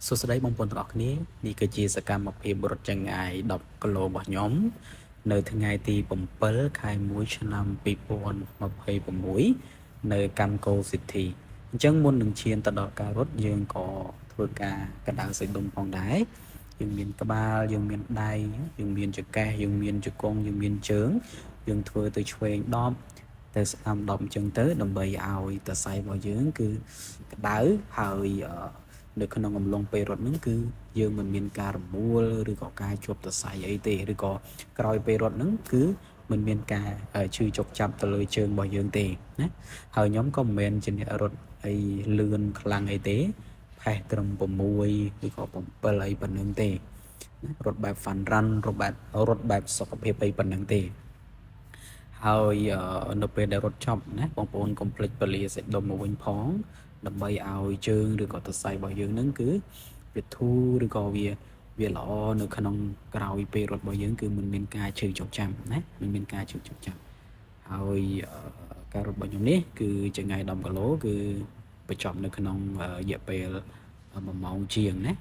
សួស្តីបងប្អូនទាំងអស់គ្នានេះគឺជាសកម្មភាពរត់ចង្អាយ10គីឡូរបស់ខ្ញុំនៅថ្ងៃទី7ខែ1ឆ្នាំ2026នៅកម្ពុជា City អញ្ចឹងមុននឹងឈានទៅដល់ការរត់យើងក៏ធ្វើការកណ្ដាលសាច់ដុំផងដែរយើងមានក្បាលយើងមានដៃយើងមានចង្កេះយើងមានជង្គង់យើងមានជើងយើងធ្វើទៅឆ្វេង10ទៅស្ដាំ10អញ្ចឹងទៅដើម្បីឲ្យសរសៃរបស់យើងគឺក្តៅហើយនៅក្នុងអំឡុងពេលរត់ហ្នឹងគឺយើងមិនមានការរមួលឬក៏ការជាប់សរសៃអីទេឬក៏ក្រោយពេលរត់ហ្នឹងគឺមិនមានការឈឺចុកចាប់ទៅលើជើងរបស់យើងទេណាហើយខ្ញុំក៏មិនមែនជាអ្នករត់អីលឿនខ្លាំងអីទេផេះត្រឹម6ឬក៏7អីប៉ុណ្្នឹងទេរត់បែប fun run រត់បែបសុខភាពអីប៉ុណ្្នឹងទេហើយនៅពេលដែលរត់ចប់ណាបងប្អូនកុំភ្លេចពលាសាច់ដុំមកវិញផងដើម្បីឲ្យជើងឬក៏សរសៃរបស់យើងហ្នឹងគឺវាធូរឬក៏វាល្អនៅក្នុងក្រោយពេលរត់របស់យើងគឺមិនមានការឈឺចុកចាំណាមិនមានការឈឺចុកចាំហើយការរត់របស់ខ្ញុំនេះគឺចម្ងាយ10គីឡូគឺបញ្ចប់នៅក្នុងរយៈពេល1ម៉ោងជាងណា